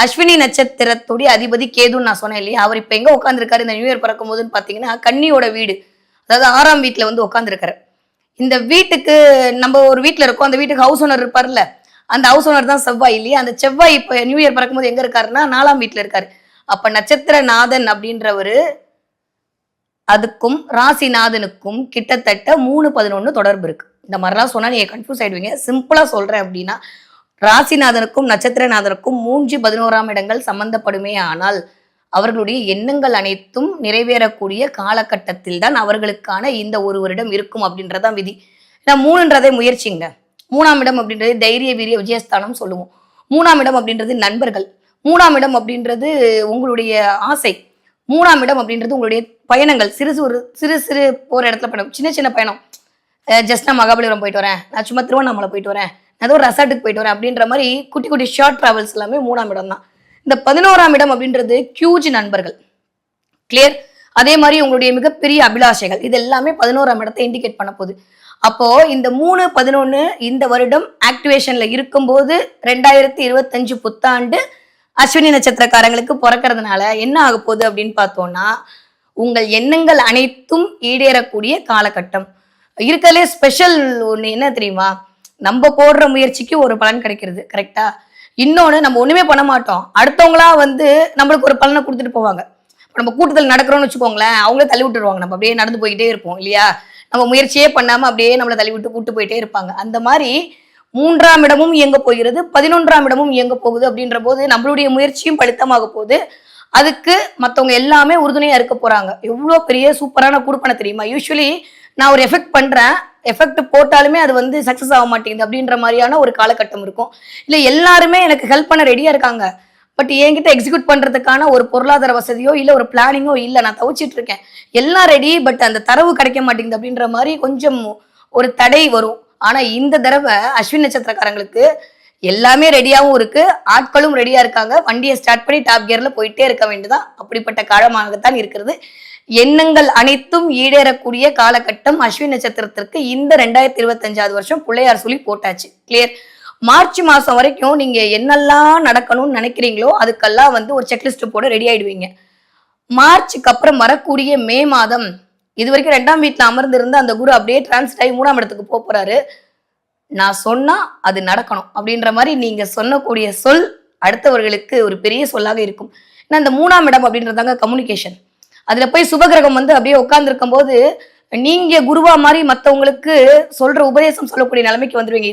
அஸ்வினி நட்சத்திரத்துடைய அதிபதி கேதுன்னு நான் சொன்னேன் இல்லையா, அவர் இப்ப எங்க உட்காந்துருக்காரு இந்த நியூ இயர் பிறக்கும் போதுன்னு பாத்தீங்கன்னா கன்னியோட வீடு, அதாவது 6ஆம் வீட்டுல வந்து உட்காந்துருக்காரு. இந்த வீட்டுக்கு நம்ம ஒரு வீட்டுல இருக்கோம், அந்த வீட்டுக்கு ஹவுஸ் ஓனர் இருப்பார்ல, அந்த ஹவுஸ் ஓனர் தான் செவ்வாய் இல்லையா, அந்த செவ்வாய் இப்ப நியூ இயர் பிறக்கும் போது எங்க இருக்காருன்னா 4ஆம் வீட்டுல இருக்காரு. அப்ப நட்சத்திரநாதன் அப்படின்றவரு அதுக்கும் ராசிநாதனுக்கும் கிட்டத்தட்ட 3-11 தொடர்பு இருக்கு. இந்த மாதிரிலாம் சொன்னா நீங்க கன்ஃபியூஸ் ஆயிடுவீங்க. சிம்பிளா சொல்றேன் அப்படின்னா, ராசிநாதனுக்கும் நட்சத்திரநாதனுக்கும் 3-11ஆம் இடங்கள் சம்பந்தப்படுமே ஆனால் அவர்களுடைய எண்ணங்கள் அனைத்தும் நிறைவேறக்கூடிய காலகட்டத்தில் தான் அவர்களுக்கான இந்த ஒரு வருடம் இருக்கும் அப்படின்றதான் விதி. ஏன்னா 3ன்றதே முயற்சிங்க. 3ஆம் இடம் அப்படின்றது தைரிய வீரிய விஜயஸ்தானம் சொல்லுவோம். 3ஆம் இடம் அப்படின்றது நண்பர்கள். 3ஆம் இடம் அப்படின்றது உங்களுடைய ஆசை. 3ஆம் இடம் அப்படின்றது உங்களுடைய பயணங்கள். சிறு சிறு போற இடத்துல பயணம், சின்ன சின்ன பயணம். ஜஸ்ட் நான் மகாபலிபுரம் போயிட்டு வரேன், நான் சும்மா திருவண்ணாமலை போயிட்டு வரேன், ஏதோ ஒரு ரெசார்ட்டுக்கு போயிட்டு வரேன் அப்படின்ற மாதிரி குட்டி குட்டி ஷார்ட் டிராவல்ஸ் எல்லாமே 3ஆம் இடம் தான். இந்த 11ஆம் இடம் அப்படின்றது ஹியூஜ் நண்பர்கள். கிளியர். அதே மாதிரி உங்களுடைய மிகப்பெரிய அபிலாஷைகள், இது எல்லாமே 11ஆம் இடத்தை இண்டிகேட் பண்ண போகுது. அப்போ இந்த 3-11 இந்த வருடம் ஆக்டிவேஷன்ல இருக்கும்போது 2025 புத்தாண்டு அஸ்வினி நட்சத்திரக்காரங்களுக்கு பிறக்கிறதுனால என்ன ஆக போகுது அப்படின்னு பார்த்தோம்னா, உங்கள் எண்ணங்கள் அனைத்தும் ஈடேறக்கூடிய காலகட்டம். இருக்கிறதுலே ஸ்பெஷல் ஒண்ணு என்ன தெரியுமா, நம்ம போடுற முயற்சிக்கு ஒரு பலன் கிடைக்கிறது. கரெக்டா? இன்னொன்னு, நம்ம ஒண்ணுமே பண்ண மாட்டோம், அடுத்தவங்களா வந்து நம்மளுக்கு ஒரு பலனை கொடுத்துட்டு போவாங்க. நம்ம கூட்டத்தில் நடக்கிறோம்னு வச்சுக்கோங்களேன், அவங்களே தள்ளி விட்டுருவாங்க, நம்ம அப்படியே நடந்து போயிட்டே இருப்போம் இல்லையா, நம்ம முயற்சியே பண்ணாம அப்படியே நம்மளை தள்ளி விட்டு கூட்டு போயிட்டே இருப்பாங்க. அந்த மாதிரி 3ஆம் இடமும் இயங்க போகிறது, 11ஆம் இடமும் இயங்க போகுது. அப்படின்ற போது நம்மளுடைய முயற்சியும் பலித்தமாக போகுது. அதுக்கு மற்றவங்க எல்லாமே உறுதுணையா இருக்க போறாங்க. எவ்வளோ பெரிய சூப்பரான குடுப்பனை தெரியுமா. யூஸ்வலி நான் ஒரு எஃபெக்ட் பண்றேன், எஃபெக்ட் போட்டாலுமே அது வந்து சக்சஸ் ஆக மாட்டேங்குது அப்படின்ற மாதிரியான ஒரு காலகட்டம் இருக்கும். இல்லை எல்லாருமே எனக்கு ஹெல்ப் பண்ண ரெடியா இருக்காங்க, பட் என்கிட்ட எக்ஸிக்யூட் பண்றதுக்கான ஒரு பொருளாதார வசதியோ இல்லை ஒரு பிளானிங்கோ இல்லை, நான் தவிச்சிட்டு இருக்கேன், எல்லாம் ரெடி பட் அந்த தரவு கிடைக்க மாட்டேங்குது அப்படின்ற மாதிரி கொஞ்சம் ஒரு தடை வரும். ஆனா இந்த தடவை அஸ்வின் நட்சத்திரக்காரங்களுக்கு எல்லாமே ரெடியாகவும் இருக்கு, ஆட்களும் ரெடியா இருக்காங்க. வண்டியை ஸ்டார்ட் பண்ணி டாப் கியர்ல போயிட்டே இருக்க வேண்டியதான். அப்படிப்பட்ட காலமாகத்தான் இருக்கிறது. எண்ணங்கள் அனைத்தும் ஈடேறக்கூடிய காலகட்டம் அஸ்வின் நட்சத்திரத்திற்கு இந்த 2025 வருஷம் பிள்ளையார் சொல்லி போட்டாச்சு. கிளியர். மார்ச் மாசம் வரைக்கும் நீங்க என்னெல்லாம் நடக்கணும்னு நினைக்கிறீங்களோ அதுக்கெல்லாம் வந்து ஒரு செக்லிஸ்ட் போட ரெடி ஆயிடுவீங்க. மார்ச்சுக்கு அப்புறம் வரக்கூடிய மே மாதம், இது வரைக்கும் 2ஆம் வீட்டுல அமர்ந்திருந்த அந்த குரு அப்படியே டிரான்ஸ்ட் ஆகி 3ஆம் இடத்துக்கு போறாரு. நான் சொன்னா அது நடக்கணும் அப்படின்ற மாதிரி நீங்க சொல்லக்கூடிய சொல் அடுத்தவர்களுக்கு ஒரு பெரிய சொல்லாக இருக்கும். ஏன்னா இந்த 3ஆம் இடம் அப்படின்றதாங்க கம்யூனிகேஷன். அதுல போய் சுபகிரகம் வந்து அப்படியே உட்கார்ந்து இருக்கும் போது நீங்க குருவா மாதிரி மத்தவங்களுக்கு சொல்ற உபதேசம் சொல்லக்கூடிய நிலைமைக்கு வந்துருவீங்க.